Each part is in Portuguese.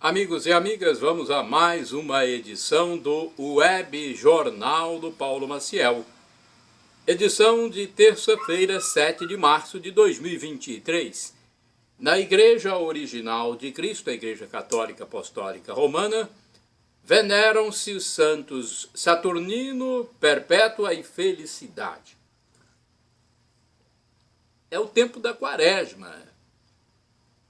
Amigos e amigas, vamos a mais uma edição do Web Jornal do Paulo Maciel. Edição de terça-feira, 7 de março de 2023. Na Igreja Original de Cristo, a Igreja Católica Apostólica Romana, veneram-se os santos Saturnino, Perpétua e Felicidade. É o tempo da Quaresma.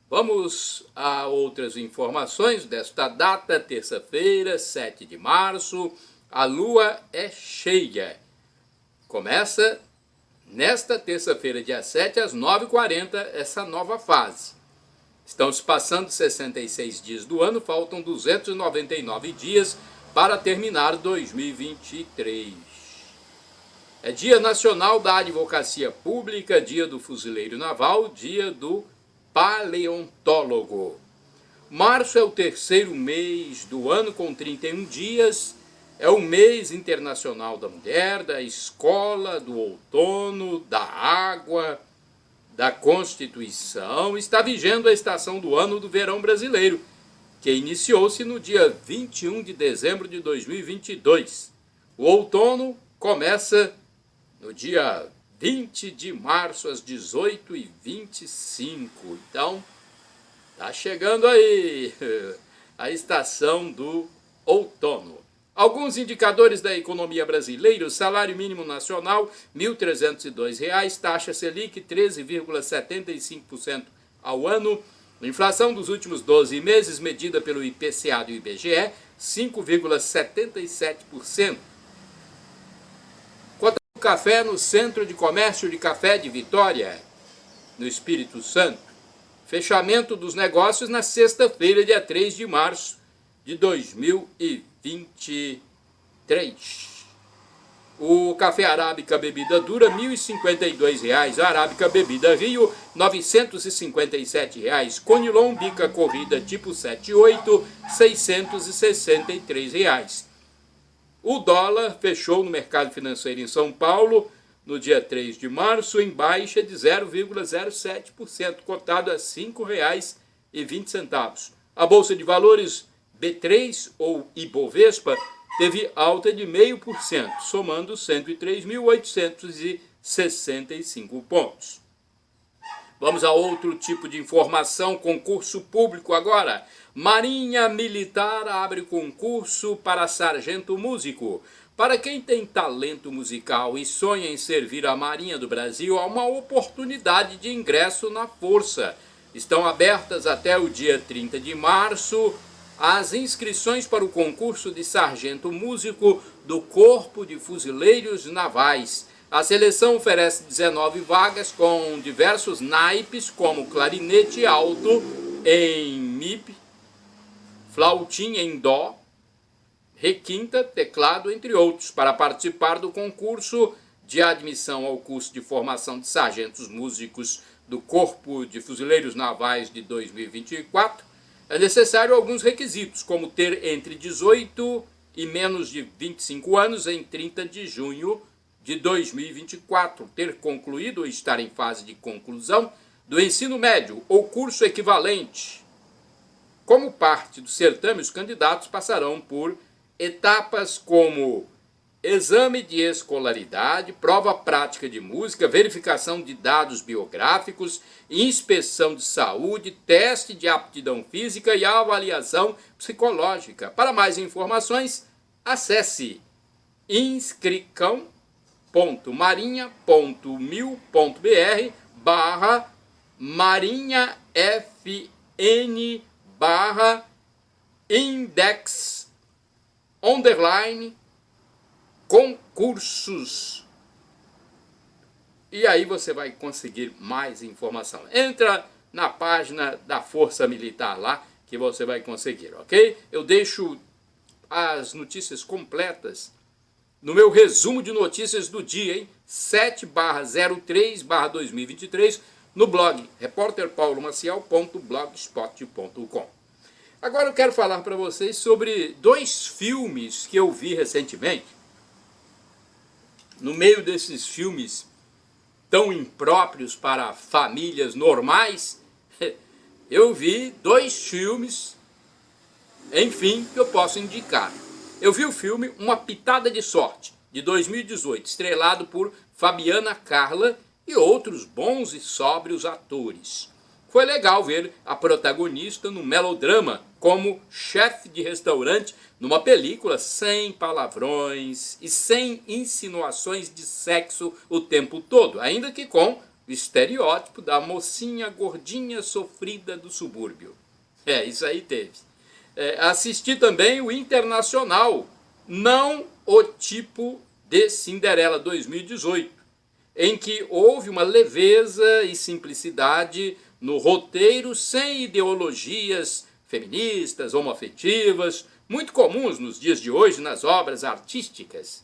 Vamos a outras informações desta data, terça-feira, 7 de março. A lua é cheia. Começa nesta terça-feira, dia 7, às 9h40, essa nova fase. Estão se passando 66 dias do ano, faltam 299 dias para terminar 2023. É Dia Nacional da Advocacia Pública, Dia do Fuzileiro Naval, Dia do Paleontólogo. Março é o terceiro mês do ano com 31 dias, é o mês internacional da mulher, da escola, do outono, da água, da Constituição. Está vigendo a estação do ano do verão brasileiro, que iniciou-se no dia 21 de dezembro de 2022. O outono começa no dia 20 de março, às 18h25. Então, tá chegando aí a estação do outono. Alguns indicadores da economia brasileira: o salário mínimo nacional, R$ 1.302, taxa Selic 13,75% ao ano, inflação dos últimos 12 meses, medida pelo IPCA do IBGE, 5,77%. Café no Centro de Comércio de Café de Vitória, no Espírito Santo. Fechamento dos negócios na sexta-feira, dia 3 de março de 2023. O café Arábica Bebida Dura, R$ 1.052. A Arábica Bebida Rio, R$ 957. Conilon Bica Corrida tipo 78, R$ 663. O dólar fechou no mercado financeiro em São Paulo, no dia 3 de março, em baixa de 0,07%, cotado a R$ 5,20. A Bolsa de Valores B3, ou Ibovespa, teve alta de 0,5%, somando 103.865 pontos. Vamos a outro tipo de informação, concurso público agora. Marinha Militar abre concurso para sargento músico. Para quem tem talento musical e sonha em servir a Marinha do Brasil, há uma oportunidade de ingresso na Força. Estão abertas até o dia 30 de março as inscrições para o concurso de sargento músico do Corpo de Fuzileiros Navais. A seleção oferece 19 vagas com diversos naipes, como clarinete alto em Mi, flautim em Dó, requinta, teclado, entre outros. Para participar do concurso de admissão ao curso de formação de sargentos músicos do Corpo de Fuzileiros Navais de 2024, é necessário alguns requisitos, como ter entre 18 e menos de 25 anos em 30 de junho de 2024, ter concluído ou estar em fase de conclusão do ensino médio ou curso equivalente. Como parte do certame, os candidatos passarão por etapas como exame de escolaridade, prova prática de música, verificação de dados biográficos, inspeção de saúde, teste de aptidão física e avaliação psicológica. Para mais informações, acesse inscricão.marinhafn/concursos. E aí você vai conseguir mais informação. Entra na página da Força Militar lá que você vai conseguir, ok? Eu deixo as notícias completas no meu resumo de notícias do dia, hein? 7/03/2023, no blog repórterpaulomaciel.blogspot.com. Agora eu quero falar para vocês sobre dois filmes que eu vi recentemente. No meio desses filmes tão impróprios para famílias normais, eu vi dois filmes Enfim, que eu posso indicar. Eu vi o filme Uma Pitada de Sorte, de 2018, estrelado por Fabiana Carla e outros bons e sóbrios atores. Foi legal ver a protagonista no melodrama como chefe de restaurante numa película sem palavrões e sem insinuações de sexo o tempo todo, ainda que com o estereótipo da mocinha gordinha sofrida do subúrbio. Isso aí teve. Assisti também o Internacional, não o tipo de Cinderela 2018, em que houve uma leveza e simplicidade no roteiro, sem ideologias feministas, homoafetivas, muito comuns nos dias de hoje nas obras artísticas.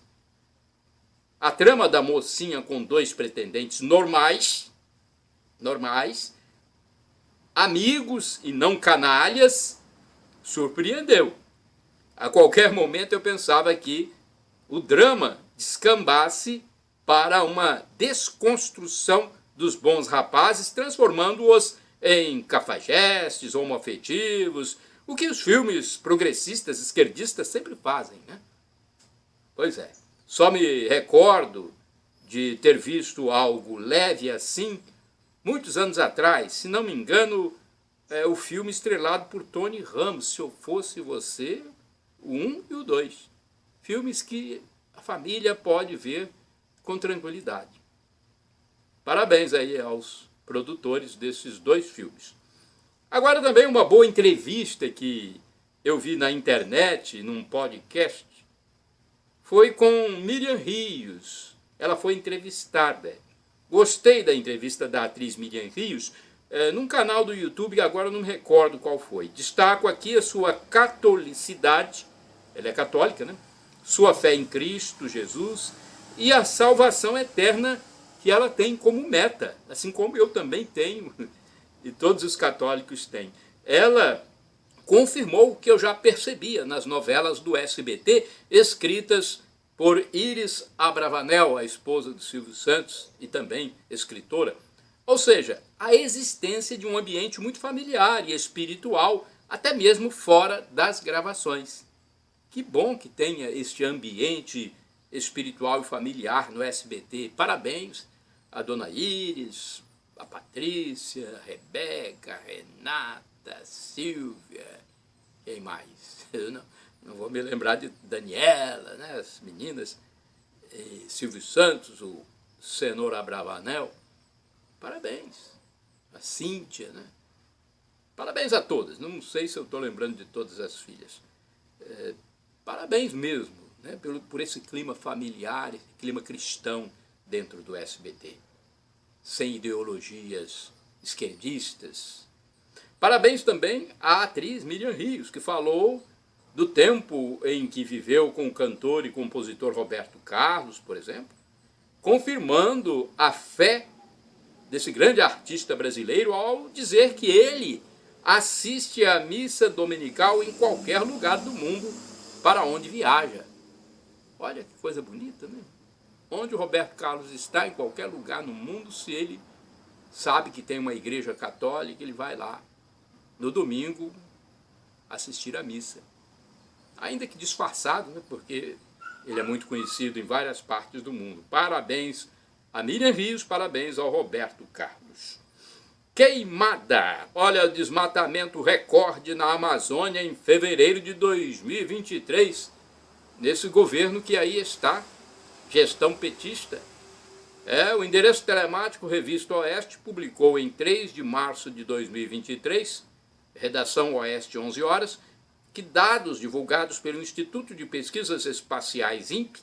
A trama da mocinha com dois pretendentes normais, amigos e não canalhas, surpreendeu. A qualquer momento eu pensava que o drama descambasse para uma desconstrução dos bons rapazes, transformando-os em cafajestes, homoafetivos, o que os filmes progressistas, esquerdistas sempre fazem, né? Pois é. Só me recordo de ter visto algo leve assim, muitos anos atrás, se não me engano, o filme estrelado por Tony Ramos, Se Eu Fosse Você, o 1 e o 2. Filmes que a família pode ver com tranquilidade. Parabéns aí aos produtores desses dois filmes. Agora também uma boa entrevista que eu vi na internet, num podcast, foi com Miriam Rios. Ela foi entrevistada. Gostei da entrevista da atriz Miriam Rios, num canal do YouTube, agora não me recordo qual foi. Destaco aqui a sua catolicidade, ela é católica, né? Sua fé em Cristo Jesus e a salvação eterna que ela tem como meta, assim como eu também tenho e todos os católicos têm. Ela confirmou o que eu já percebia nas novelas do SBT, escritas por Iris Abravanel, a esposa do Silvio Santos e também escritora. Ou seja, a existência de um ambiente muito familiar e espiritual, até mesmo fora das gravações. Que bom que tenha este ambiente espiritual e familiar no SBT. Parabéns a Dona Iris, a Patrícia, a Rebeca, a Renata, a Silvia, quem mais? Eu não vou me lembrar de Daniela, né? As meninas, Silvio Santos, o Senhor Abravanel. Parabéns. A Cíntia, né? Parabéns a todas. Não sei se eu estou lembrando de todas as filhas. Parabéns mesmo, né? por esse clima familiar, esse clima cristão dentro do SBT. Sem ideologias esquerdistas. Parabéns também à atriz Miriam Rios, que falou do tempo em que viveu com o cantor e compositor Roberto Carlos, por exemplo, confirmando a fé desse grande artista brasileiro ao dizer que ele assiste à missa dominical em qualquer lugar do mundo para onde viaja. Olha que coisa bonita, né? Onde o Roberto Carlos está, em qualquer lugar no mundo, se ele sabe que tem uma igreja católica, ele vai lá no domingo assistir à missa. Ainda que disfarçado, né? Porque ele é muito conhecido em várias partes do mundo. Parabéns a Miriam Rios, parabéns ao Roberto Carlos. Queimada. Olha, desmatamento recorde na Amazônia em fevereiro de 2023, nesse governo que aí está, gestão petista. O endereço telemático Revista Oeste publicou em 3 de março de 2023, redação Oeste 11 horas, que dados divulgados pelo Instituto de Pesquisas Espaciais INPE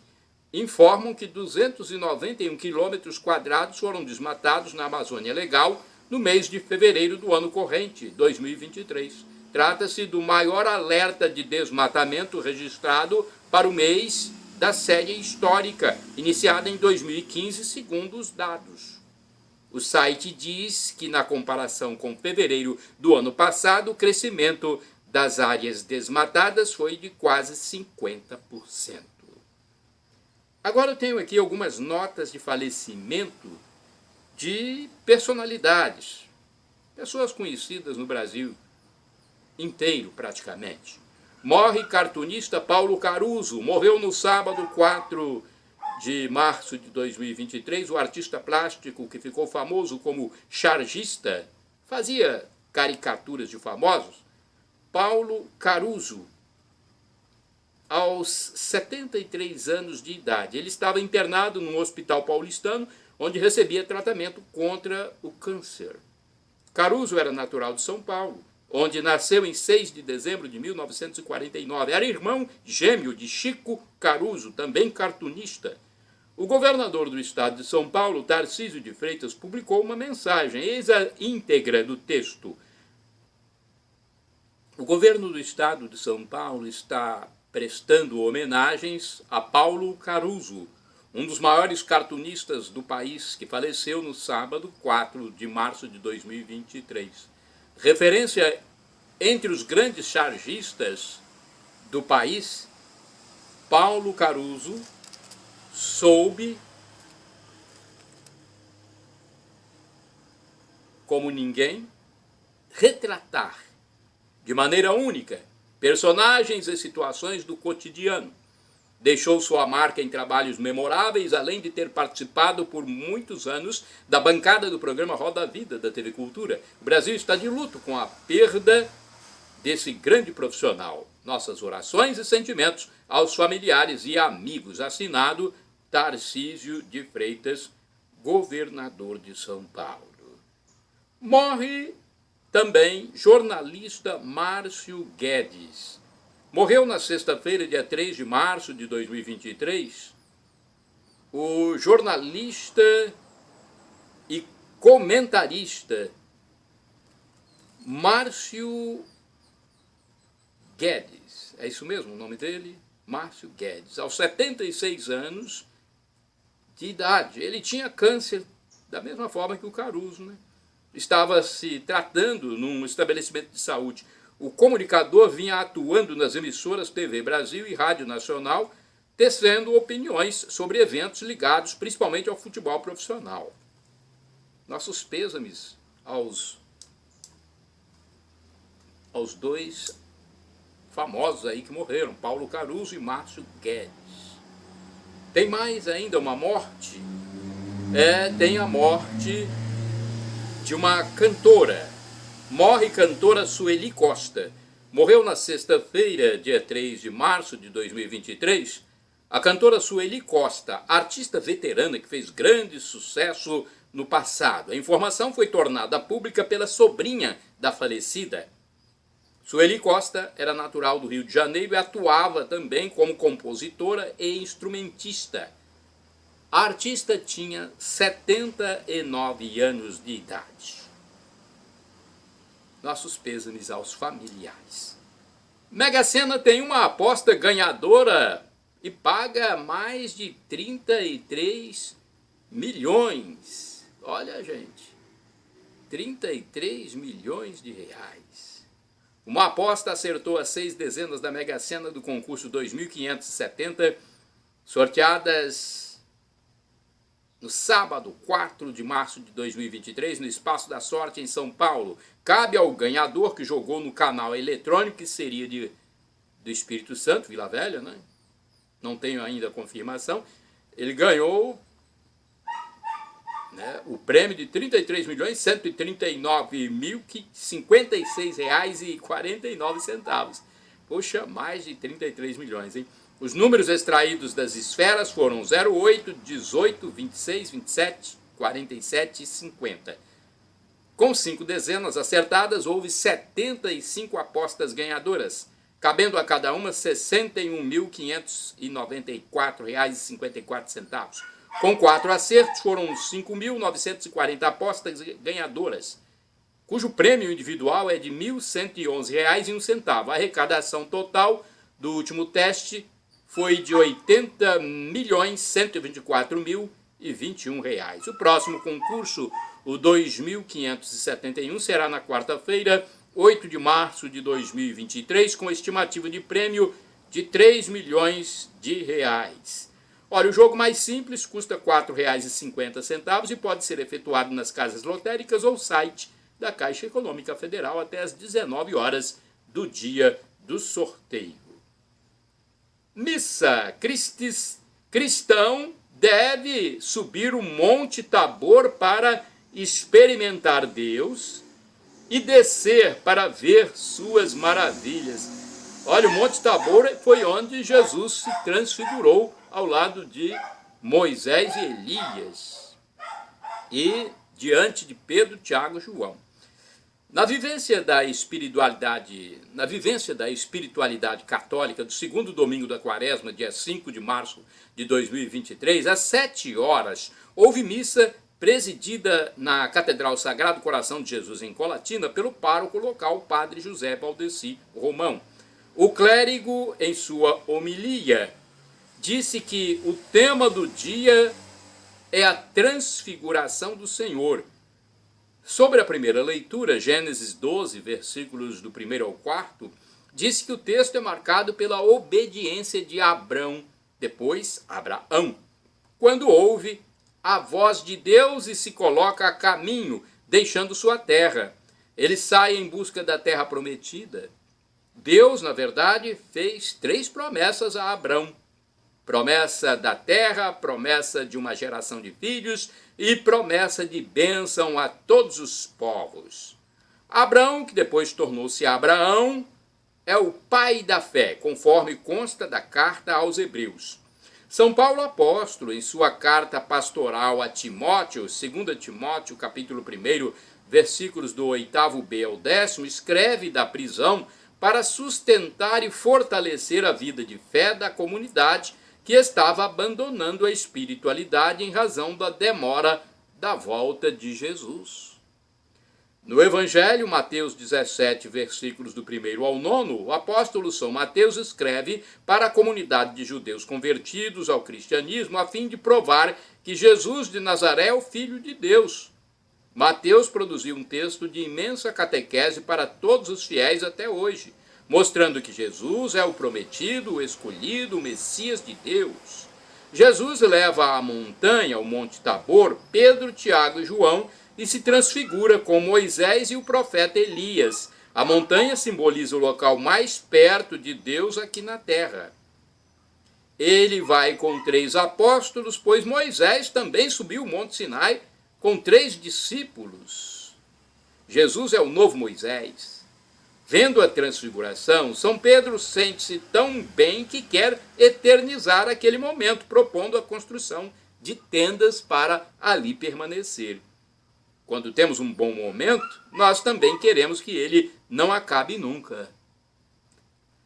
informam que 291 quilômetros quadrados foram desmatados na Amazônia Legal no mês de fevereiro do ano corrente, 2023. Trata-se do maior alerta de desmatamento registrado para o mês da série histórica, iniciada em 2015, segundo os dados. O site diz que, na comparação com fevereiro do ano passado, o crescimento das áreas desmatadas foi de quase 50%. Agora eu tenho aqui algumas notas de falecimento de personalidades, pessoas conhecidas no Brasil inteiro praticamente. Morre cartunista Paulo Caruso. Morreu no sábado 4 de março de 2023. O artista plástico que ficou famoso como chargista, fazia caricaturas de famosos. Paulo Caruso, aos 73 anos de idade. Ele estava internado num hospital paulistano, onde recebia tratamento contra o câncer. Caruso era natural de São Paulo, onde nasceu em 6 de dezembro de 1949. Era irmão gêmeo de Chico Caruso, também cartunista. O governador do estado de São Paulo, Tarcísio de Freitas, publicou uma mensagem. Eis a íntegra do texto. O governo do estado de São Paulo está prestando homenagens a Paulo Caruso, um dos maiores cartunistas do país, que faleceu no sábado 4 de março de 2023. Referência entre os grandes chargistas do país, Paulo Caruso soube, como ninguém, retratar de maneira única personagens e situações do cotidiano. Deixou sua marca em trabalhos memoráveis, além de ter participado por muitos anos da bancada do programa Roda Vida da TV Cultura. O Brasil está de luto com a perda desse grande profissional. Nossas orações e sentimentos aos familiares e amigos. Assinado Tarcísio de Freitas, governador de São Paulo. Morre também jornalista Márcio Guedes. Morreu na sexta-feira, dia 3 de março de 2023, o jornalista e comentarista Márcio Guedes. É isso mesmo o nome dele? Márcio Guedes. Aos 76 anos de idade. Ele tinha câncer da mesma forma que o Caruso, né? Estava se tratando num estabelecimento de saúde. O comunicador vinha atuando nas emissoras TV Brasil e Rádio Nacional, tecendo opiniões sobre eventos ligados principalmente ao futebol profissional. Nossos pêsames aos dois famosos aí que morreram, Paulo Caruso e Márcio Guedes. Tem mais ainda uma morte? Tem a morte de uma cantora. Morre cantora Sueli Costa. Morreu na sexta-feira, dia 3 de março de 2023, a cantora Sueli Costa, artista veterana que fez grande sucesso no passado. A informação foi tornada pública pela sobrinha da falecida. Sueli Costa era natural do Rio de Janeiro e atuava também como compositora e instrumentista. A artista tinha 79 anos de idade. Nossos pêsames aos familiares. Mega Sena tem uma aposta ganhadora e paga mais de 33 milhões. Olha, gente, 33 milhões de reais. Uma aposta acertou as 6 dezenas da Mega Sena do concurso 2570, sorteadas no sábado 4 de março de 2023, no Espaço da Sorte, em São Paulo. Cabe ao ganhador que jogou no canal eletrônico, que seria do Espírito Santo, Vila Velha, né? Não tenho ainda a confirmação. Ele ganhou, né, o prêmio de R$ 33.139.056,49. Poxa, mais de 33 milhões, hein? Os números extraídos das esferas foram 08, 18, 26, 27, 47 e 50. Com 5 dezenas acertadas, houve 75 apostas ganhadoras, cabendo a cada uma R$ 61.594,54. Com 4 acertos, foram 5.940 apostas ganhadoras, cujo prêmio individual é de R$ 1.111,01. A arrecadação total do último teste foi de R$ 80.124.021. O próximo concurso, o 2571, será na quarta-feira, 8 de março de 2023, com estimativa de prêmio de R$ 3 milhões. Olha, o jogo mais simples custa R$ 4,50 e pode ser efetuado nas casas lotéricas ou site da Caixa Econômica Federal até às 19 horas do dia do sorteio. Missa cristão deve subir o Monte Tabor para experimentar Deus e descer para ver suas maravilhas. Olha, o Monte Tabor foi onde Jesus se transfigurou ao lado de Moisés e Elias e diante de Pedro, Tiago e João. Na vivência da espiritualidade católica do segundo domingo da Quaresma, dia 5 de março de 2023, às 7 horas, houve missa presidida na Catedral Sagrado Coração de Jesus em Colatina pelo pároco local, Padre José Valdeci Romão. O clérigo, em sua homilia, disse que o tema do dia é a transfiguração do Senhor. Sobre a primeira leitura, Gênesis 12, versículos do 1 ao 4, disse que o texto é marcado pela obediência de Abrão, depois Abraão, quando ouve a voz de Deus e se coloca a caminho, deixando sua terra. Ele sai em busca da terra prometida. Deus, na verdade, fez 3 promessas a Abrão. Promessa da terra, promessa de uma geração de filhos e promessa de bênção a todos os povos. Abrão, que depois tornou-se Abraão, é o pai da fé, conforme consta da carta aos Hebreus. São Paulo apóstolo, em sua carta pastoral a Timóteo, 2 Timóteo, capítulo 1, versículos do 8b ao 10º, escreve da prisão para sustentar e fortalecer a vida de fé da comunidade que estava abandonando a espiritualidade em razão da demora da volta de Jesus. No Evangelho, Mateus 17, versículos do 1 ao 9, o apóstolo São Mateus escreve para a comunidade de judeus convertidos ao cristianismo a fim de provar que Jesus de Nazaré é o Filho de Deus. Mateus produziu um texto de imensa catequese para todos os fiéis até hoje, mostrando que Jesus é o prometido, o escolhido, o Messias de Deus. Jesus leva à montanha, o Monte Tabor, Pedro, Tiago e João e se transfigura com Moisés e o profeta Elias. A montanha simboliza o local mais perto de Deus aqui na terra. Ele vai com 3 apóstolos, pois Moisés também subiu o Monte Sinai com 3 discípulos. Jesus é o novo Moisés. Vendo a transfiguração, São Pedro sente-se tão bem que quer eternizar aquele momento, propondo a construção de tendas para ali permanecer. Quando temos um bom momento, nós também queremos que ele não acabe nunca.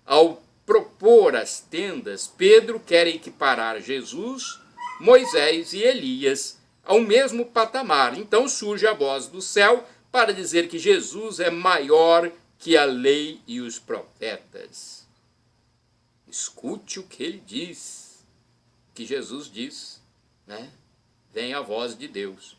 Ao propor as tendas, Pedro quer equiparar Jesus, Moisés e Elias ao mesmo patamar. Então surge a voz do céu para dizer que Jesus é maior que a lei e os profetas. Escute o que ele diz, que Jesus diz, né? Vem a voz de Deus.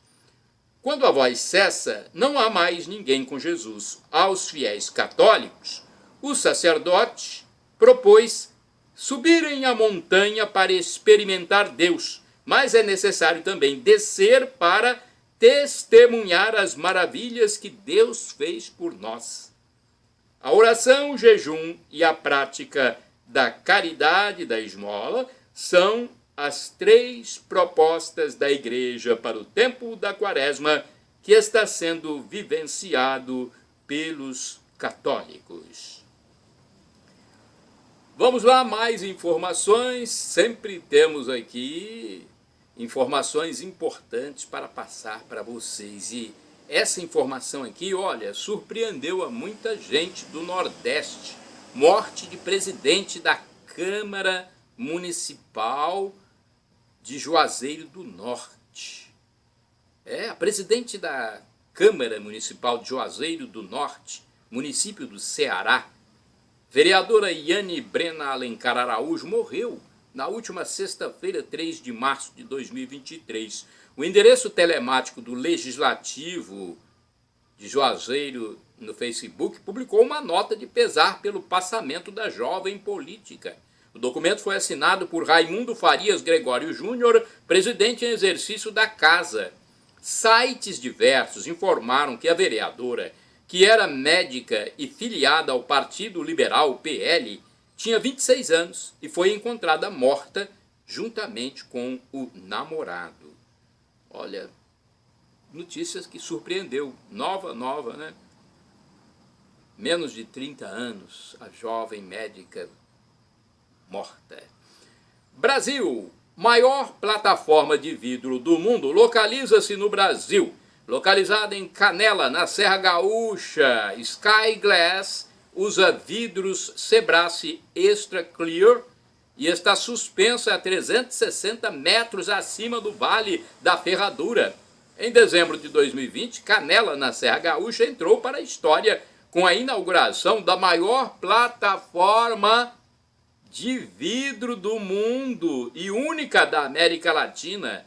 Quando a voz cessa, não há mais ninguém com Jesus. Aos fiéis católicos, o sacerdote propôs subirem a montanha para experimentar Deus, mas é necessário também descer para testemunhar as maravilhas que Deus fez por nós. A oração, o jejum e a prática da caridade, da esmola, são as 3 propostas da Igreja para o tempo da Quaresma que está sendo vivenciado pelos católicos. Vamos lá, mais informações. Sempre temos aqui informações importantes para passar para vocês. E essa informação aqui, olha, surpreendeu a muita gente do Nordeste. Morte de presidente da Câmara Municipal de Juazeiro do Norte. A presidente da Câmara Municipal de Juazeiro do Norte, município do Ceará, vereadora Iane Brena Alencar Araújo, morreu na última sexta-feira, 3 de março de 2023. O endereço telemático do Legislativo de Juazeiro no Facebook publicou uma nota de pesar pelo passamento da jovem política. O documento foi assinado por Raimundo Farias Gregório Júnior, presidente em exercício da Casa. Sites diversos informaram que a vereadora, que era médica e filiada ao Partido Liberal, PL, tinha 26 anos e foi encontrada morta juntamente com o namorado. Olha, notícias que surpreendeu. Nova, né? Menos de 30 anos, a jovem médica morta. Brasil, maior plataforma de vidro do mundo, localiza-se no Brasil. Localizada em Canela, na Serra Gaúcha, Sky Glass usa vidros Sebrae Extra Clear e está suspensa a 360 metros acima do Vale da Ferradura. Em dezembro de 2020, Canela, na Serra Gaúcha, entrou para a história com a inauguração da maior plataforma de vidro do mundo e única da América Latina,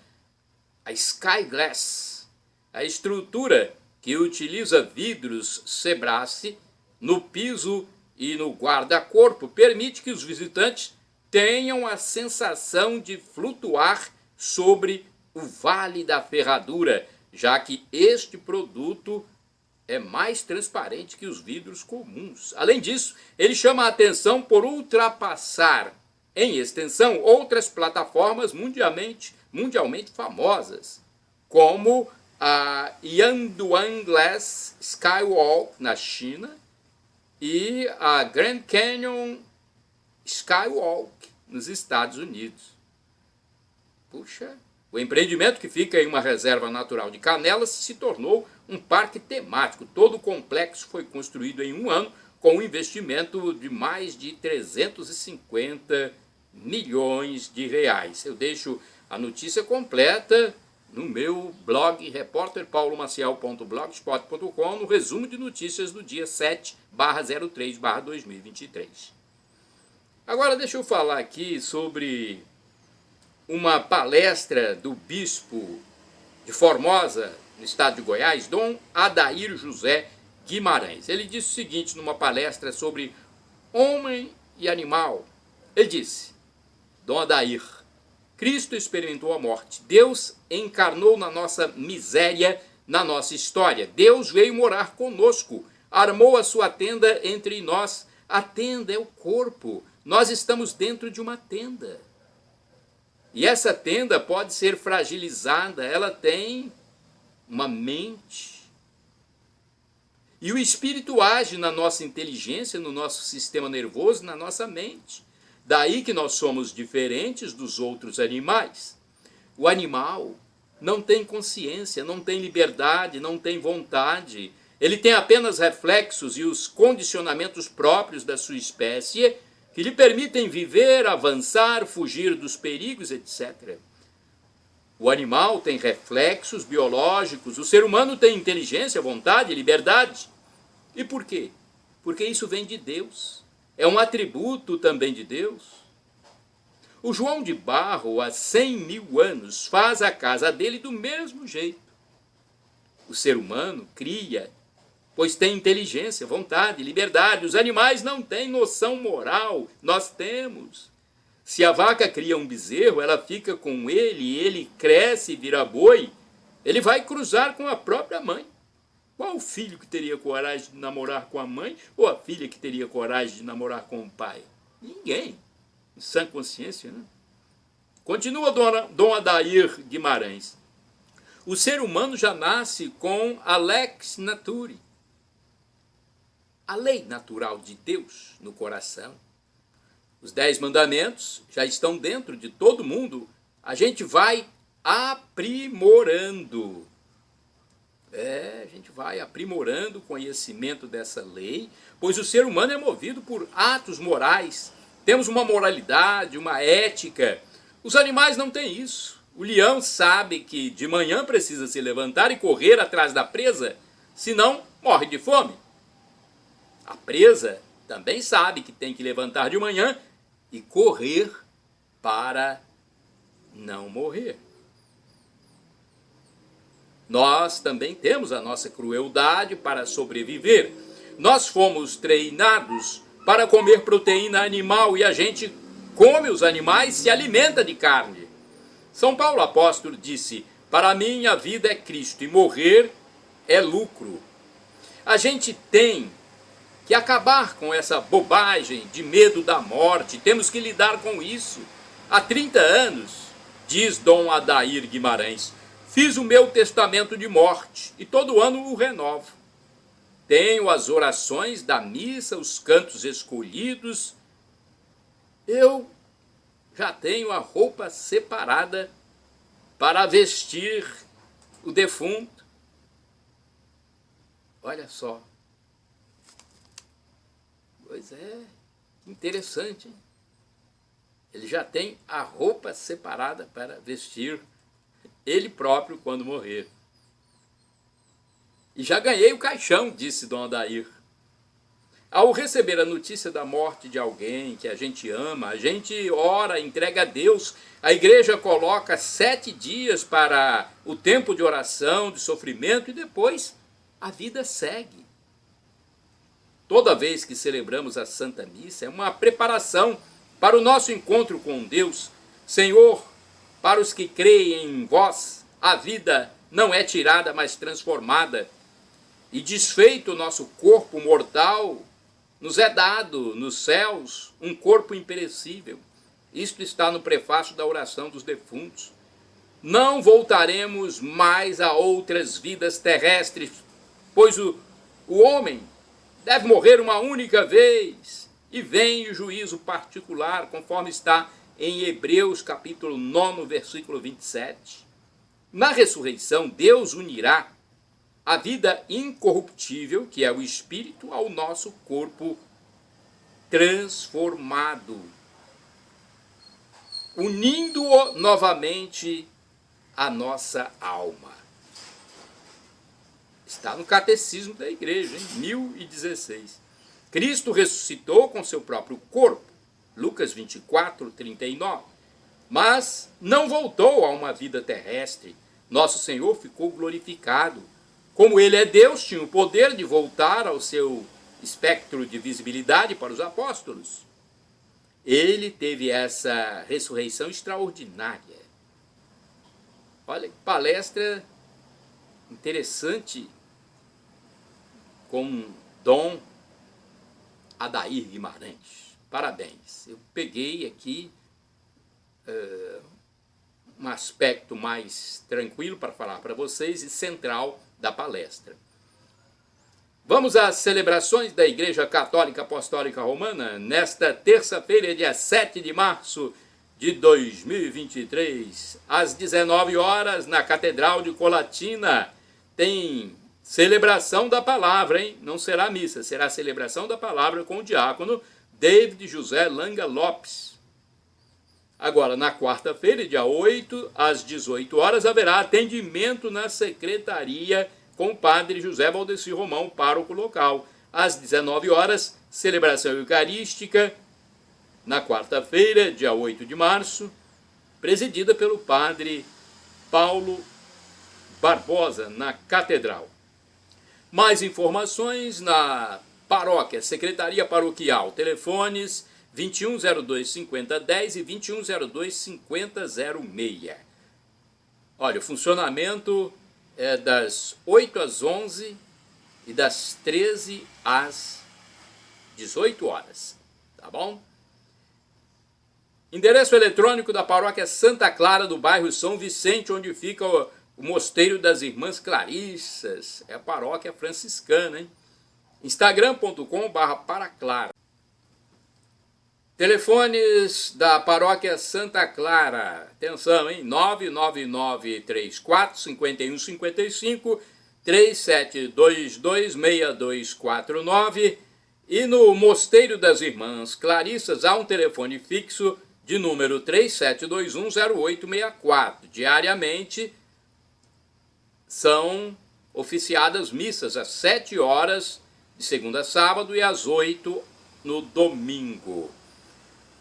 a Sky Glass. A estrutura, que utiliza vidros Sebrae no piso e no guarda-corpo, permite que os visitantes tenham a sensação de flutuar sobre o Vale da Ferradura, já que este produto é mais transparente que os vidros comuns. Além disso, ele chama a atenção por ultrapassar, em extensão, outras plataformas mundialmente famosas, como a Yanduan Glass Skywalk, na China, e a Grand Canyon Skywalk, nos Estados Unidos. Puxa, o empreendimento, que fica em uma reserva natural de Canelas, se tornou um parque temático. Todo o complexo foi construído em um ano, com um investimento de mais de 350 milhões de reais. Eu deixo a notícia completa no meu blog, repórterpaulomaciel.blogspot.com, no resumo de notícias do dia 7/03/2023. Agora deixa eu falar aqui sobre uma palestra do bispo de Formosa, no estado de Goiás, Dom Adair José Guimarães. Ele disse o seguinte numa palestra sobre homem e animal. Ele disse: Dom Adair, Cristo experimentou a morte. Deus encarnou na nossa miséria, na nossa história. Deus veio morar conosco, armou a sua tenda entre nós. A tenda é o corpo. Nós estamos dentro de uma tenda. E essa tenda pode ser fragilizada, ela tem uma mente. E o Espírito age na nossa inteligência, no nosso sistema nervoso, na nossa mente. Daí que nós somos diferentes dos outros animais. O animal não tem consciência, não tem liberdade, não tem vontade. Ele tem apenas reflexos e os condicionamentos próprios da sua espécie, que lhe permitem viver, avançar, fugir dos perigos, etc. O animal tem reflexos biológicos, o ser humano tem inteligência, vontade, liberdade. E por quê? Porque isso vem de Deus. É um atributo também de Deus. O João de Barro, há 100.000 anos, faz a casa dele do mesmo jeito. O ser humano cria, pois tem inteligência, vontade, liberdade. Os animais não têm noção moral, nós temos. Se a vaca cria um bezerro, ela fica com ele, ele cresce e vira boi, ele vai cruzar com a própria mãe. Qual o filho que teria coragem de namorar com a mãe ou a filha que teria coragem de namorar com o pai? Ninguém. Em sã consciência, né? Continua Dom Adair Guimarães. O ser humano já nasce com a lex naturae, a lei natural de Deus no coração. Os 10 mandamentos já estão dentro de todo mundo. A gente vai aprimorando. A gente vai aprimorando o conhecimento dessa lei, pois o ser humano é movido por atos morais. Temos uma moralidade, uma ética. Os animais não têm isso. O leão sabe que de manhã precisa se levantar e correr atrás da presa, senão morre de fome. A presa também sabe que tem que levantar de manhã e correr para não morrer. Nós também temos a nossa crueldade para sobreviver. Nós fomos treinados para comer proteína animal e a gente come os animais, se alimenta de carne. São Paulo apóstolo disse: para mim a vida é Cristo e morrer é lucro. A gente tem que acabar com essa bobagem de medo da morte. Temos que lidar com isso. Há 30 anos, diz Dom Adair Guimarães, fiz o meu testamento de morte e todo ano o renovo. Tenho as orações da missa, os cantos escolhidos. Eu já tenho a roupa separada para vestir o defunto. Olha só. Pois é, interessante, hein? Ele já tem a roupa separada para vestir ele próprio quando morrer. E já ganhei o caixão, disse Dom Adair. Ao receber a notícia da morte de alguém que a gente ama, a gente ora, entrega a Deus. A igreja coloca 7 dias para o tempo de oração, de sofrimento, e depois a vida segue. Toda vez que celebramos a Santa Missa, é uma preparação para o nosso encontro com Deus. Senhor, para os que creem em vós, a vida não é tirada, mas transformada. E desfeito o nosso corpo mortal, nos é dado nos céus um corpo imperecível. Isto está no prefácio da oração dos defuntos. Não voltaremos mais a outras vidas terrestres, pois o homem deve morrer uma única vez, e vem o juízo particular, conforme está em Hebreus capítulo 9, versículo 27. Na ressurreição, Deus unirá a vida incorruptível, que é o espírito, ao nosso corpo transformado, unindo-o novamente à nossa alma. Está no Catecismo da Igreja, em 1016. Cristo ressuscitou com seu próprio corpo, Lucas 24, 39. Mas não voltou a uma vida terrestre. Nosso Senhor ficou glorificado. Como ele é Deus, tinha o poder de voltar ao seu espectro de visibilidade para os apóstolos. Ele teve essa ressurreição extraordinária. Olha que palestra interessante com Dom Adair Guimarães. Parabéns. Eu peguei aqui um aspecto mais tranquilo para falar para vocês e central da palestra. Vamos às celebrações da Igreja Católica Apostólica Romana nesta terça-feira, dia 7 de março de 2023, às 19 horas, na Catedral de Colatina. Tem celebração da palavra, hein? Não será missa, será celebração da palavra com o diácono David José Langa Lopes. Agora, na quarta-feira, dia 8, às 18 horas, haverá atendimento na secretaria com o padre José Valdeci Romão, pároco local. Às 19 horas, celebração eucarística, na quarta-feira, dia 8 de março, presidida pelo padre Paulo Barbosa, na Catedral. Mais informações na paróquia, Secretaria Paroquial, telefones 2102-5010 e 2102-5006. Olha, o funcionamento é das 8 às 11 e das 13 às 18 horas, tá bom? Endereço eletrônico da paróquia Santa Clara, do bairro São Vicente, onde fica o Mosteiro das Irmãs Clarissas, é a paróquia franciscana, hein? Instagram.com/paraclara. Telefones da paróquia Santa Clara, atenção, hein? 99934-5155, 3722-6249. E no Mosteiro das Irmãs Clarissas há um telefone fixo de número 3721-0864. Diariamente são oficiadas missas às 7 horas de segunda a sábado e às 8 no domingo.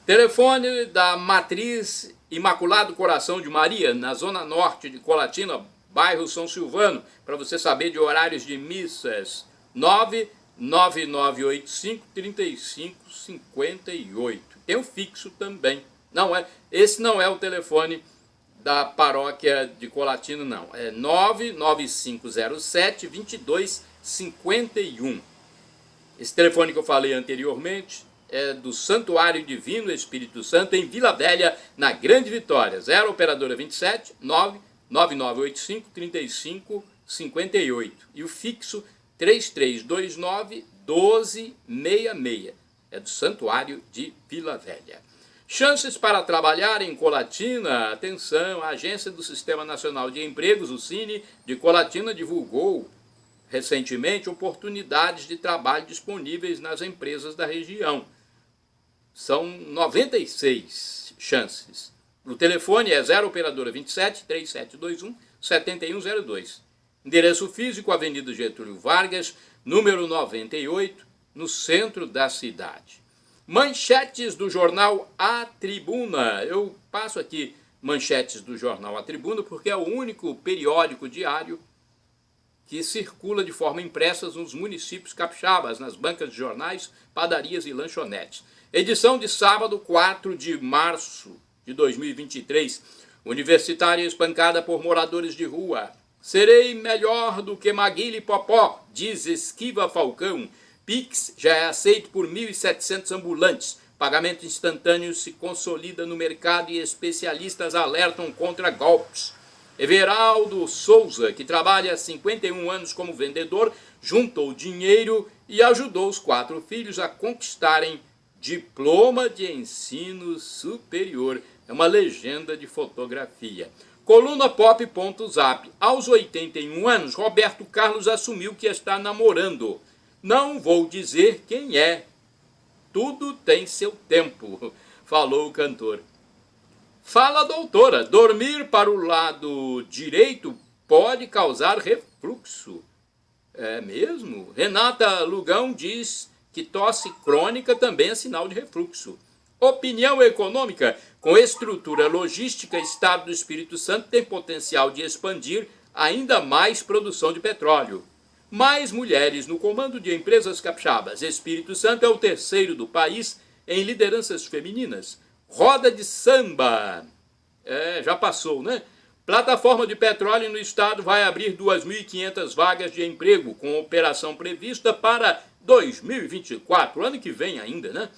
Telefone da Matriz Imaculado Coração de Maria, na zona norte de Colatina, bairro São Silvano, para você saber de horários de missas, 99985-3558. Tem o fixo também. Esse não é o telefone da paróquia de Colatina, não. É 99507-22 51. Esse telefone que eu falei anteriormente é do Santuário Divino Espírito Santo, em Vila Velha, na Grande Vitória. 0 operadora 27 99985 3558. E o fixo 3329 1266. É do Santuário de Vila Velha. Chances para trabalhar em Colatina. Atenção, a Agência do Sistema Nacional de Empregos, o Cine, de Colatina, divulgou recentemente oportunidades de trabalho disponíveis nas empresas da região. São 96 chances. O telefone é 0 operadora 27 3721 7102. Endereço físico, Avenida Getúlio Vargas, número 98, no centro da cidade. Manchetes do jornal A Tribuna. Eu passo aqui manchetes do jornal A Tribuna porque é o único periódico diário que circula de forma impressa nos municípios capixabas, nas bancas de jornais, padarias e lanchonetes. Edição de sábado, 4 de março de 2023. Universitária espancada por moradores de rua. Serei melhor do que Maguila e Popó, diz Esquiva Falcão. Pix já é aceito por 1.700 ambulantes. Pagamento instantâneo se consolida no mercado e especialistas alertam contra golpes. Everaldo Souza, que trabalha há 51 anos como vendedor, juntou dinheiro e ajudou os 4 filhos a conquistarem diploma de ensino superior. É uma legenda de fotografia. Coluna Pop.zap. Aos 81 anos, Roberto Carlos assumiu que está namorando. Não vou dizer quem é. Tudo tem seu tempo, falou o cantor. Fala, doutora, dormir para o lado direito pode causar refluxo. É mesmo? Renata Lugão diz que tosse crônica também é sinal de refluxo. Opinião econômica. Com estrutura logística, Estado do Espírito Santo tem potencial de expandir ainda mais produção de petróleo. Mais mulheres no comando de empresas capixabas. Espírito Santo é o terceiro do país em lideranças femininas. Roda de samba. Já passou, né? Plataforma de petróleo no estado vai abrir 2.500 vagas de emprego, com operação prevista para 2024, ano que vem ainda, né?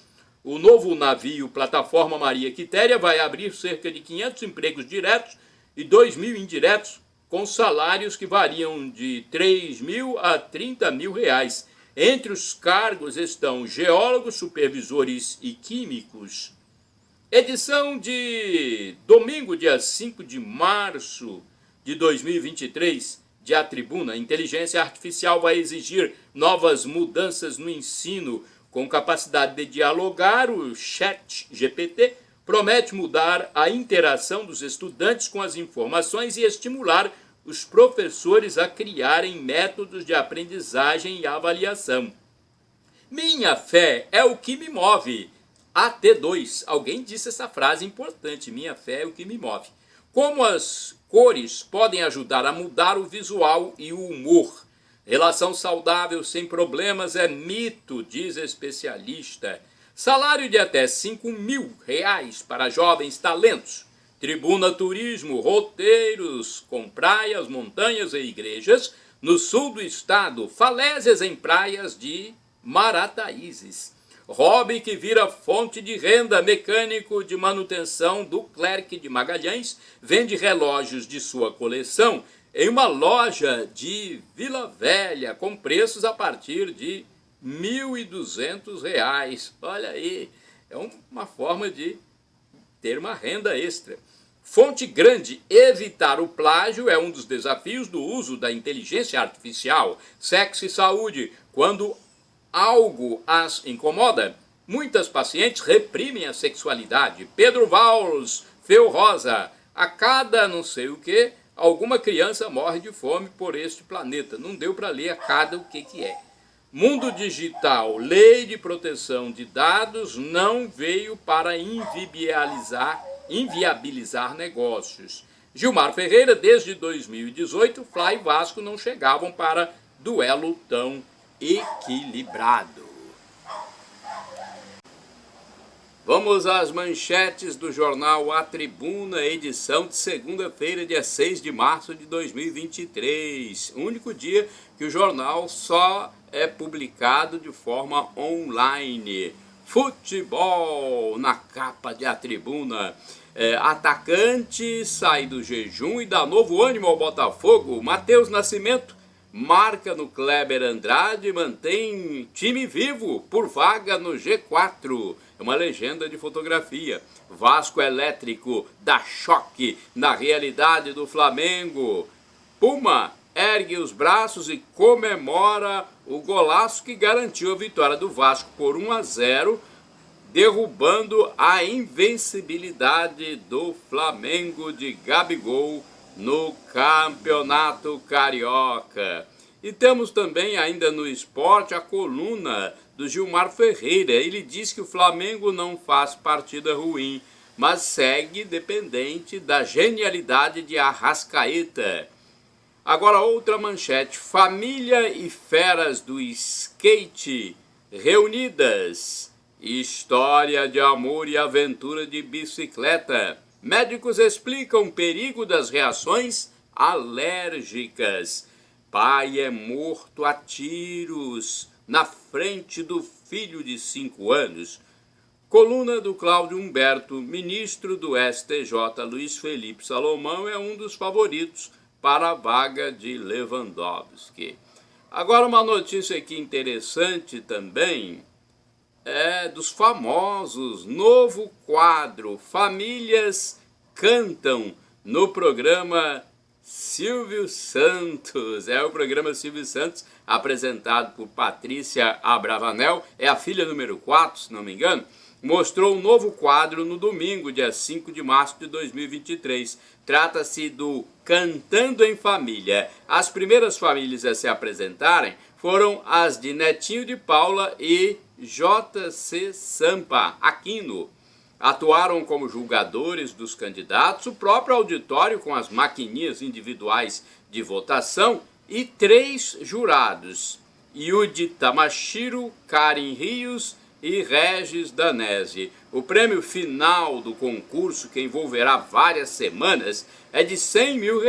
O novo navio Plataforma Maria Quitéria vai abrir cerca de 500 empregos diretos e 2.000 indiretos, com salários que variam de 3.000 a 30.000 reais. Entre os cargos estão geólogos, supervisores e químicos. Edição de domingo, dia 5 de março de 2023, de A Tribuna. Inteligência artificial vai exigir novas mudanças no ensino. Com capacidade de dialogar, o ChatGPT promete mudar a interação dos estudantes com as informações e estimular os professores a criarem métodos de aprendizagem e avaliação. Minha fé é o que me move. AT2. Alguém disse essa frase importante. Minha fé é o que me move. Como as cores podem ajudar a mudar o visual e o humor. Relação saudável sem problemas é mito, diz especialista. Salário de até R$5.000 para jovens talentos. Tribuna Turismo, roteiros com praias, montanhas e igrejas no sul do estado. Falésias em praias de Marataízes. Hobby que vira fonte de renda. Mecânico de manutenção do Clerc de Magalhães vende relógios de sua coleção em uma loja de Vila Velha com preços a partir de R$1.200. Olha aí, é uma forma de ter uma renda extra. Fonte Grande. Evitar o plágio é um dos desafios do uso da inteligência artificial. Sexo e saúde. Quando algo as incomoda, muitas pacientes reprimem a sexualidade. Pedro Valls, Feu Rosa. A cada não sei o que, alguma criança morre de fome por este planeta. Não deu para ler a cada o que é. Mundo Digital. Lei de proteção de dados não veio para inviabilizar negócios. Gilmar Ferreira. Desde 2018, Fla e Vasco não chegavam para duelo tão equilibrado. Vamos às manchetes do jornal A Tribuna, edição de segunda-feira, dia 6 de março de 2023. Único dia que o jornal só é publicado de forma online. Futebol na capa de A Tribuna. Atacante sai do jejum e dá novo ânimo ao Botafogo. Matheus Nascimento marca no Kleber Andrade e mantém time vivo por vaga no G4. É uma legenda de fotografia. Vasco Elétrico dá choque na realidade do Flamengo. Puma ergue os braços e comemora o golaço que garantiu a vitória do Vasco por 1-0, derrubando a invencibilidade do Flamengo de Gabigol no Campeonato Carioca. E temos também ainda no esporte a coluna do Gilmar Ferreira. Ele diz que o Flamengo não faz partida ruim, mas segue dependente da genialidade de Arrascaeta. Agora outra manchete: família e feras do skate reunidas. História de amor e aventura de bicicleta. Médicos explicam o perigo das reações alérgicas. Pai é morto a tiros na frente do filho de 5 anos. Coluna do Cláudio Humberto. Ministro do STJ, Luiz Felipe Salomão, é um dos favoritos para a vaga de Lewandowski. Agora uma notícia aqui interessante também dos famosos. Novo quadro, famílias cantam no programa Silvio Santos. É o programa Silvio Santos, apresentado por Patrícia Abravanel, é a filha número 4, se não me engano. Mostrou um novo quadro no domingo, dia 5 de março de 2023. Trata-se do Cantando em Família. As primeiras famílias a se apresentarem foram as de Netinho de Paula e J.C. Sampa Aquino. Atuaram como julgadores dos candidatos, o próprio auditório com as maquininhas individuais de votação e 3 jurados: Yudi Tamashiro, Karen Rios e Regis Danese. O prêmio final do concurso, que envolverá várias semanas, é de R$100 mil.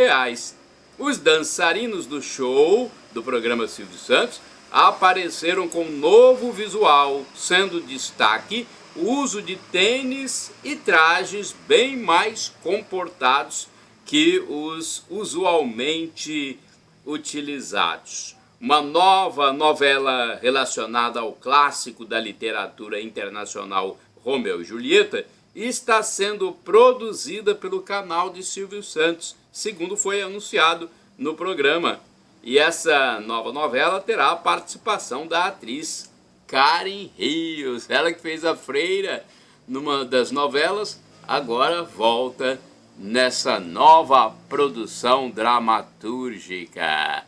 Os dançarinos do show do programa Silvio Santos apareceram com um novo visual, sendo destaque o uso de tênis e trajes bem mais comportados que os usualmente utilizados. Uma nova novela relacionada ao clássico da literatura internacional Romeu e Julieta está sendo produzida pelo canal de Silvio Santos, segundo foi anunciado no programa. E essa nova novela terá a participação da atriz Karen Rios. Ela que fez a freira numa das novelas, agora volta nessa nova produção dramatúrgica.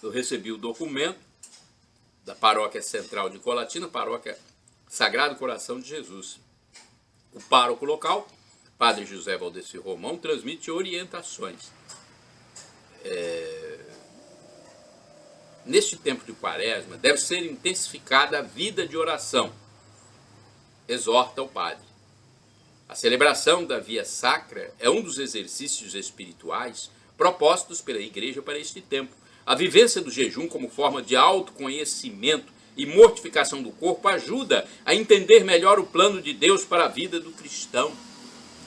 Eu recebi o documento da Paróquia Central de Colatina, Paróquia Sagrado Coração de Jesus. O pároco local, Padre José Valdeci Romão, transmite orientações. Neste tempo de Quaresma, deve ser intensificada a vida de oração, exorta o padre. A celebração da Via Sacra é um dos exercícios espirituais propostos pela Igreja para este tempo. A vivência do jejum como forma de autoconhecimento e mortificação do corpo ajuda a entender melhor o plano de Deus para a vida do cristão.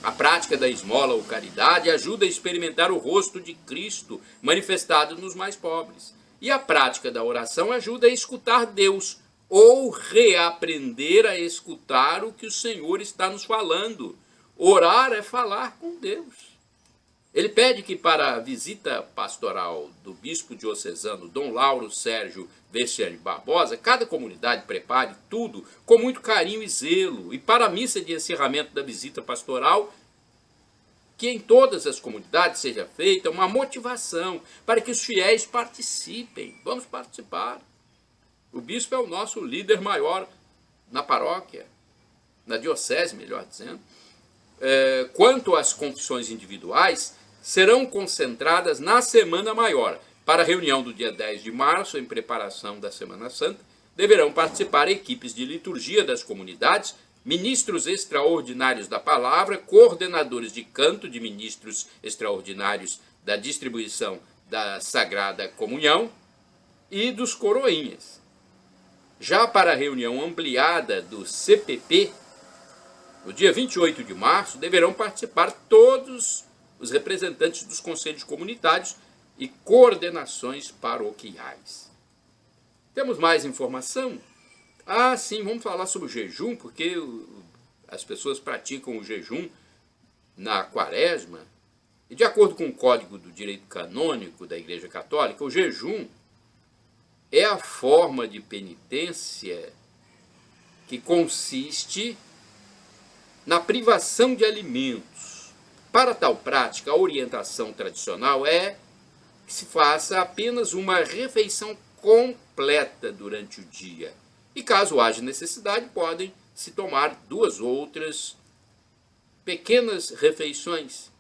A prática da esmola ou caridade ajuda a experimentar o rosto de Cristo manifestado nos mais pobres. E a prática da oração ajuda a escutar Deus ou reaprender a escutar o que o Senhor está nos falando. Orar é falar com Deus. Ele pede que para a visita pastoral do bispo diocesano Dom Lauro Sérgio Vestiani Barbosa, cada comunidade prepare tudo com muito carinho e zelo. E para a missa de encerramento da visita pastoral, que em todas as comunidades seja feita uma motivação para que os fiéis participem. Vamos participar. O bispo é o nosso líder maior na paróquia, na diocese, melhor dizendo. Quanto às confissões individuais, serão concentradas na Semana Maior, para a reunião do dia 10 de março, em preparação da Semana Santa, deverão participar equipes de liturgia das comunidades, ministros extraordinários da palavra, coordenadores de canto de ministros extraordinários da distribuição da Sagrada Comunhão e dos coroinhas. Já para a reunião ampliada do CPP, no dia 28 de março, deverão participar todos os representantes dos conselhos comunitários e coordenações paroquiais. Temos mais informação? Sim, vamos falar sobre o jejum, porque as pessoas praticam o jejum na quaresma. E de acordo com o Código do Direito Canônico da Igreja Católica, o jejum é a forma de penitência que consiste na privação de alimentos. Para tal prática, a orientação tradicional é que se faça apenas uma refeição completa durante o dia. E caso haja necessidade, podem se tomar 2 outras pequenas refeições,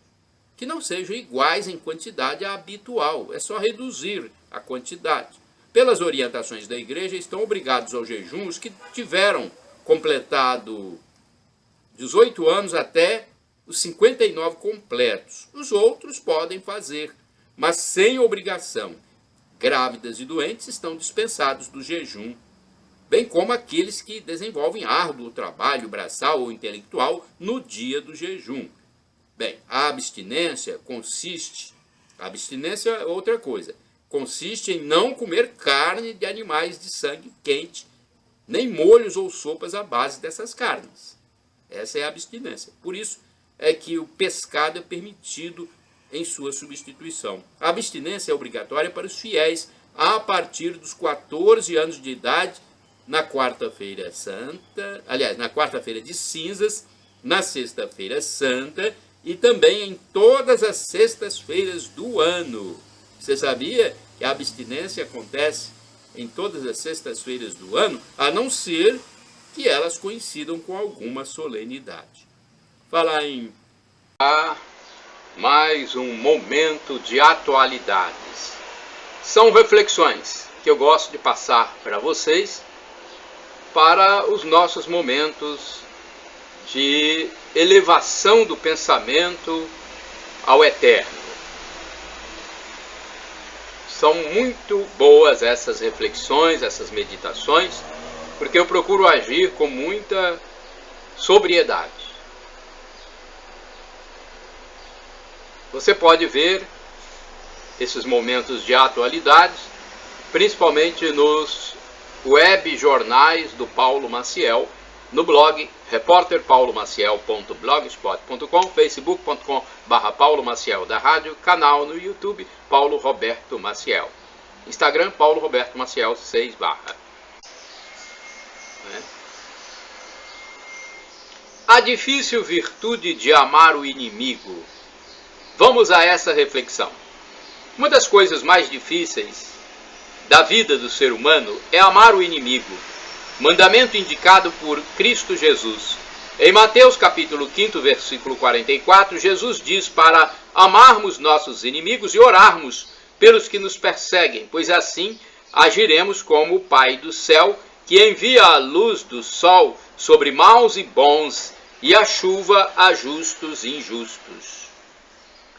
que não sejam iguais em quantidade à habitual. É só reduzir a quantidade. Pelas orientações da igreja, estão obrigados ao jejum os que tiveram completado 18 anos até os 59 completos. Os outros podem fazer, mas sem obrigação. Grávidas e doentes estão dispensados do jejum, bem como aqueles que desenvolvem árduo trabalho braçal ou intelectual no dia do jejum. Bem, a abstinência é outra coisa, consiste em não comer carne de animais de sangue quente, nem molhos ou sopas à base dessas carnes. Essa é a abstinência. Por isso é que o pescado é permitido em sua substituição. A abstinência é obrigatória para os fiéis a partir dos 14 anos de idade, na quarta-feira santa, na quarta-feira de cinzas, na sexta-feira santa e também em todas as sextas-feiras do ano. Você sabia que a abstinência acontece em todas as sextas-feiras do ano, a não ser que elas coincidam com alguma solenidade. Falar em mais um momento de atualidades. São reflexões que eu gosto de passar para vocês para os nossos momentos de elevação do pensamento ao eterno. São muito boas essas reflexões, essas meditações, porque eu procuro agir com muita sobriedade. Você pode ver esses momentos de atualidades, principalmente nos web jornais do Paulo Maciel, no blog repórterpaulomaciel.blogspot.com, facebook.com/Paulo Maciel da rádio, canal no YouTube Paulo Roberto Maciel, Instagram Paulo Roberto Maciel 6/. A difícil virtude de amar o inimigo. Vamos a essa reflexão. Uma das coisas mais difíceis da vida do ser humano é amar o inimigo, mandamento indicado por Cristo Jesus. Em Mateus capítulo 5, versículo 44, Jesus diz para amarmos nossos inimigos e orarmos pelos que nos perseguem, pois assim agiremos como o Pai do céu, que envia a luz do sol sobre maus e bons e a chuva a justos e injustos.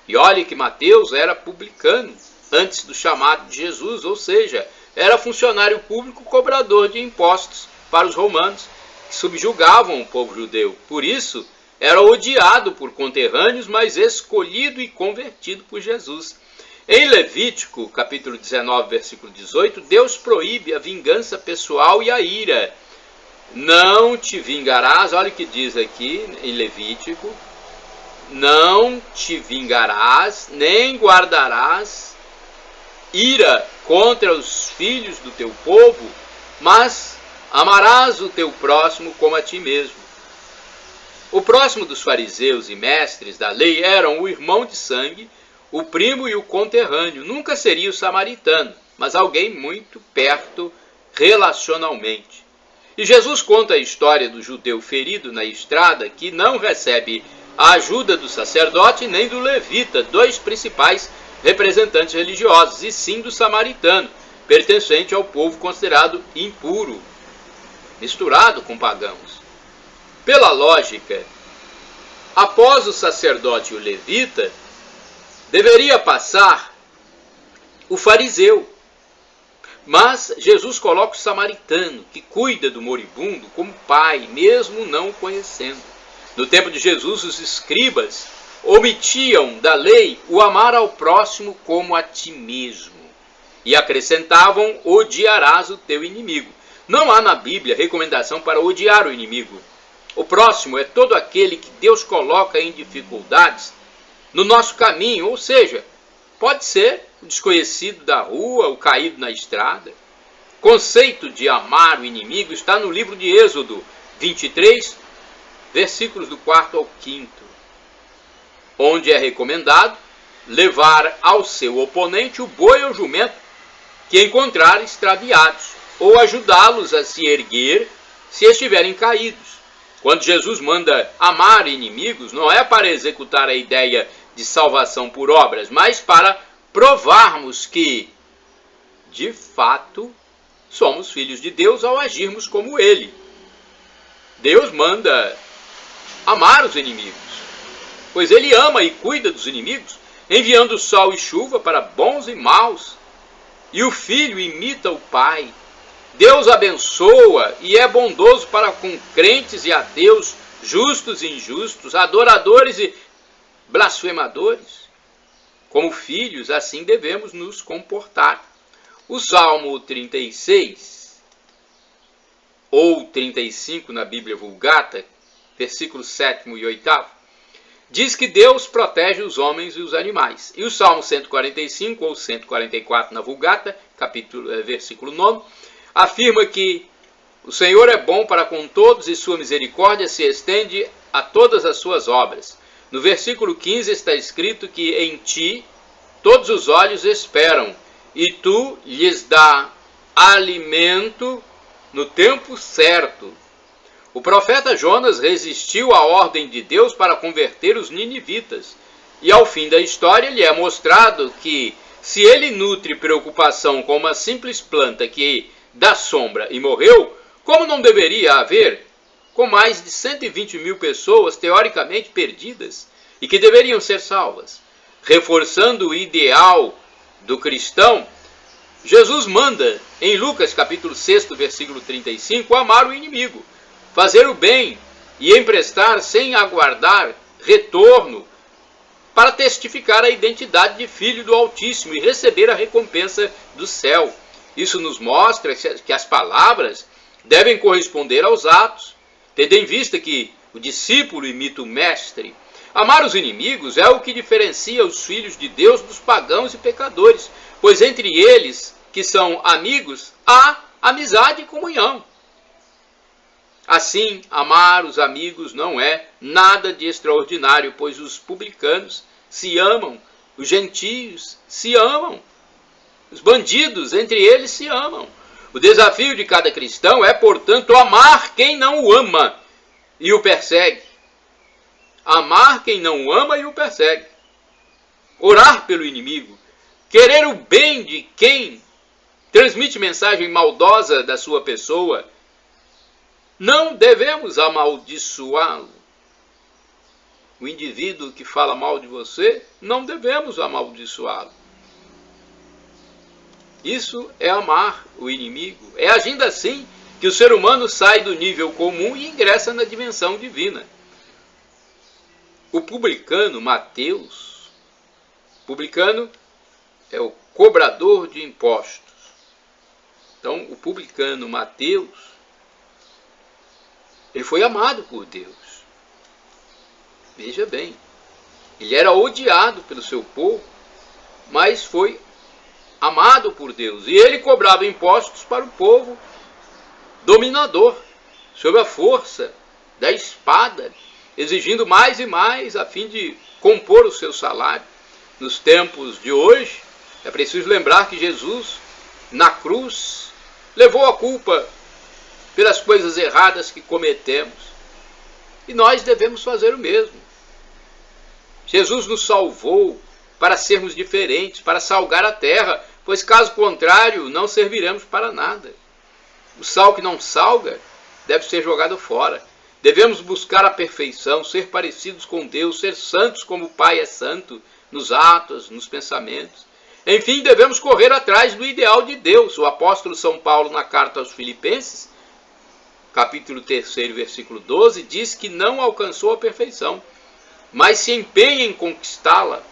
E olhe que Mateus era publicano antes do chamado de Jesus, ou seja, era funcionário público cobrador de impostos para os romanos, que subjugavam o povo judeu. Por isso, era odiado por conterrâneos, mas escolhido e convertido por Jesus. Em Levítico, capítulo 19, versículo 18, Deus proíbe a vingança pessoal e a ira. Não te vingarás, olha o que diz aqui em Levítico, não te vingarás, nem guardarás ira contra os filhos do teu povo, mas amarás o teu próximo como a ti mesmo. O próximo dos fariseus e mestres da lei eram o irmão de sangue, o primo e o conterrâneo. Nunca seria o samaritano, mas alguém muito perto relacionalmente. E Jesus conta a história do judeu ferido na estrada que não recebe a ajuda do sacerdote nem do levita, dois principais representantes religiosos, e sim do samaritano, pertencente ao povo considerado impuro, misturado com pagãos. Pela lógica, após o sacerdote e o levita, deveria passar o fariseu. Mas Jesus coloca o samaritano, que cuida do moribundo, como pai, mesmo não o conhecendo. No tempo de Jesus, os escribas omitiam da lei o amar ao próximo como a ti mesmo. E acrescentavam: odiarás o teu inimigo. Não há na Bíblia recomendação para odiar o inimigo. O próximo é todo aquele que Deus coloca em dificuldades no nosso caminho, ou seja, pode ser o desconhecido da rua, o caído na estrada. O conceito de amar o inimigo está no livro de Êxodo 23, versículos do 4 ao 5, onde é recomendado levar ao seu oponente o boi ou jumento que encontrar extraviados, ou ajudá-los a se erguer se estiverem caídos. Quando Jesus manda amar inimigos, não é para executar a ideia de salvação por obras, mas para provarmos que, de fato, somos filhos de Deus ao agirmos como Ele. Deus manda amar os inimigos, pois Ele ama e cuida dos inimigos, enviando sol e chuva para bons e maus. E o filho imita o pai. Deus abençoa e é bondoso para com crentes e ateus, justos e injustos, adoradores e blasfemadores. Como filhos, assim devemos nos comportar. O Salmo 36, ou 35 na Bíblia Vulgata, versículos 7 e 8, diz que Deus protege os homens e os animais. E o Salmo 145, ou 144 na Vulgata, versículo 9, afirma que o Senhor é bom para com todos e sua misericórdia se estende a todas as suas obras. No versículo 15 está escrito que em ti todos os olhos esperam e tu lhes dá alimento no tempo certo. O profeta Jonas resistiu à ordem de Deus para converter os ninivitas. E ao fim da história lhe é mostrado que se ele nutre preocupação com uma simples planta que dá sombra e morreu, como não deveria haver com mais de 120 mil pessoas teoricamente perdidas e que deveriam ser salvas? Reforçando o ideal do cristão, Jesus manda, em Lucas capítulo 6, versículo 35, amar o inimigo, fazer o bem e emprestar sem aguardar retorno, para testificar a identidade de filho do Altíssimo e receber a recompensa do céu. Isso nos mostra que as palavras devem corresponder aos atos, tendo em vista que o discípulo imita o mestre. Amar os inimigos é o que diferencia os filhos de Deus dos pagãos e pecadores, pois entre eles, que são amigos, há amizade e comunhão. Assim, amar os amigos não é nada de extraordinário, pois os publicanos se amam, os gentios se amam, os bandidos entre eles se amam. O desafio de cada cristão é, portanto, amar quem não o ama e o persegue. Amar quem não o ama e o persegue. Orar pelo inimigo. Querer o bem de quem transmite mensagem maldosa da sua pessoa. Não devemos amaldiçoá-lo. O indivíduo que fala mal de você, não devemos amaldiçoá-lo. Isso é amar o inimigo. É agindo assim que o ser humano sai do nível comum e ingressa na dimensão divina. O publicano Mateus, publicano é o cobrador de impostos. Então, o publicano Mateus, ele foi amado por Deus. Veja bem, ele era odiado pelo seu povo, mas foi amado por Deus. E ele cobrava impostos para o povo dominador, sob a força da espada, exigindo mais e mais a fim de compor o seu salário. Nos tempos de hoje, é preciso lembrar que Jesus, na cruz, levou a culpa pelas coisas erradas que cometemos. E nós devemos fazer o mesmo. Jesus nos salvou para sermos diferentes, para salgar a terra, pois caso contrário não serviremos para nada. O sal que não salga deve ser jogado fora. Devemos buscar a perfeição, ser parecidos com Deus, ser santos como o Pai é santo, nos atos, nos pensamentos. Enfim, devemos correr atrás do ideal de Deus. O apóstolo São Paulo, na carta aos Filipenses, capítulo 3, versículo 12, diz que não alcançou a perfeição, mas se empenha em conquistá-la,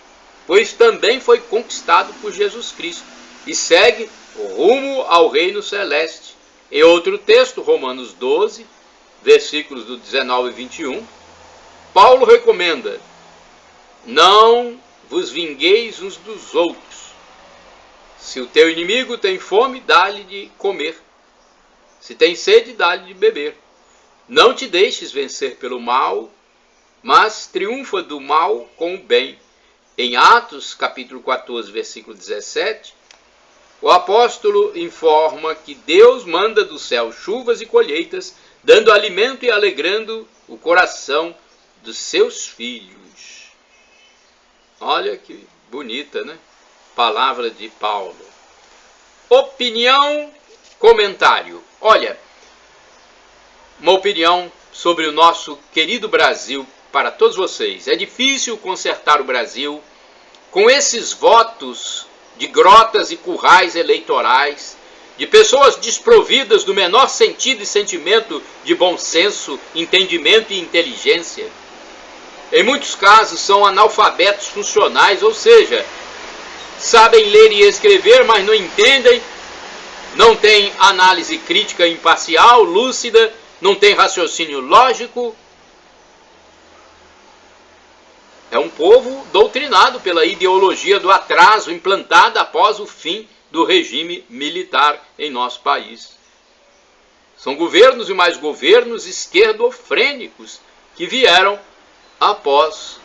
pois também foi conquistado por Jesus Cristo e segue rumo ao reino celeste. Em outro texto, Romanos 12, versículos do 19 e 21, Paulo recomenda: não vos vingueis uns dos outros. Se o teu inimigo tem fome, dá-lhe de comer. Se tem sede, dá-lhe de beber. Não te deixes vencer pelo mal, mas triunfa do mal com o bem. Em Atos, capítulo 14, versículo 17, o apóstolo informa que Deus manda do céu chuvas e colheitas, dando alimento e alegrando o coração dos seus filhos. Olha que bonita, né? Palavra de Paulo. Opinião, comentário. Olha, uma opinião sobre o nosso querido Brasil para todos vocês. É difícil consertar o Brasil com esses votos de grotas e currais eleitorais, de pessoas desprovidas do menor sentido e sentimento de bom senso, entendimento e inteligência. Em muitos casos são analfabetos funcionais, ou seja, sabem ler e escrever, mas não entendem, não têm análise crítica imparcial, lúcida, não têm raciocínio lógico. É um povo doutrinado pela ideologia do atraso implantada após o fim do regime militar em nosso país. São governos e mais governos esquerdofrênicos que vieram após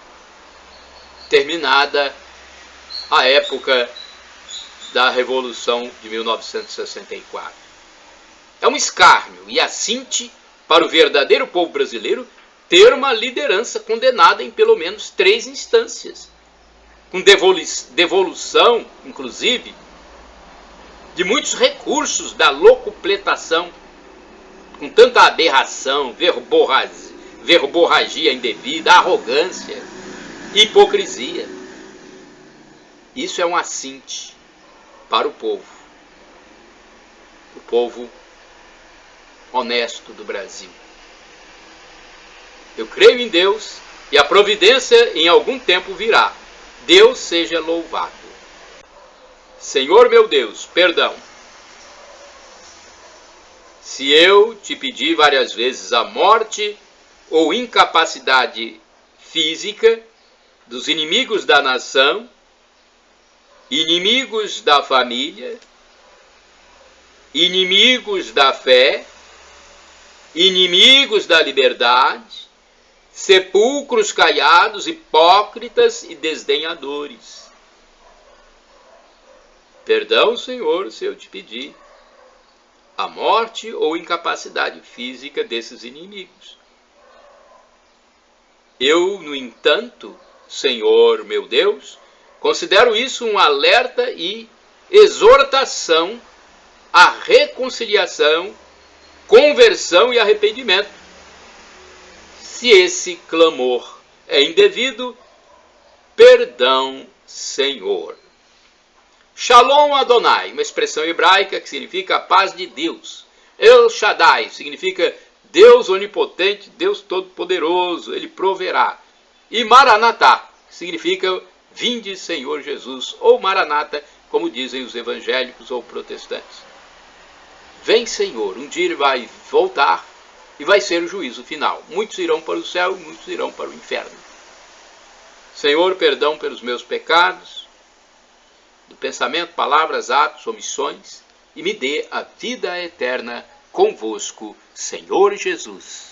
terminada a época da Revolução de 1964. É um escárnio e assinte para o verdadeiro povo brasileiro ter uma liderança condenada em pelo menos 3 instâncias, com devolução, inclusive, de muitos recursos da locupletação, com tanta aberração, verborragia indevida, arrogância, hipocrisia. Isso é um assinte para o povo honesto do Brasil. Eu creio em Deus e a providência em algum tempo virá. Deus seja louvado. Senhor meu Deus, perdão. Se eu te pedi várias vezes a morte ou incapacidade física dos inimigos da nação, inimigos da família, inimigos da fé, inimigos da liberdade, sepulcros caiados, hipócritas e desdenhadores. Perdão, Senhor, se eu te pedir a morte ou incapacidade física desses inimigos. Eu, no entanto, Senhor meu Deus, considero isso um alerta e exortação à reconciliação, conversão e arrependimento. Se esse clamor é indevido, perdão, Senhor. Shalom Adonai, uma expressão hebraica que significa a paz de Deus. El Shaddai significa Deus onipotente, Deus todo-poderoso, Ele proverá. E Maranatá significa vinde Senhor Jesus, ou Maranata, como dizem os evangélicos ou protestantes. Vem Senhor, um dia Ele vai voltar e vai ser o juízo final. Muitos irão para o céu e muitos irão para o inferno. Senhor, perdão pelos meus pecados, do pensamento, palavras, atos, omissões, e me dê a vida eterna convosco, Senhor Jesus.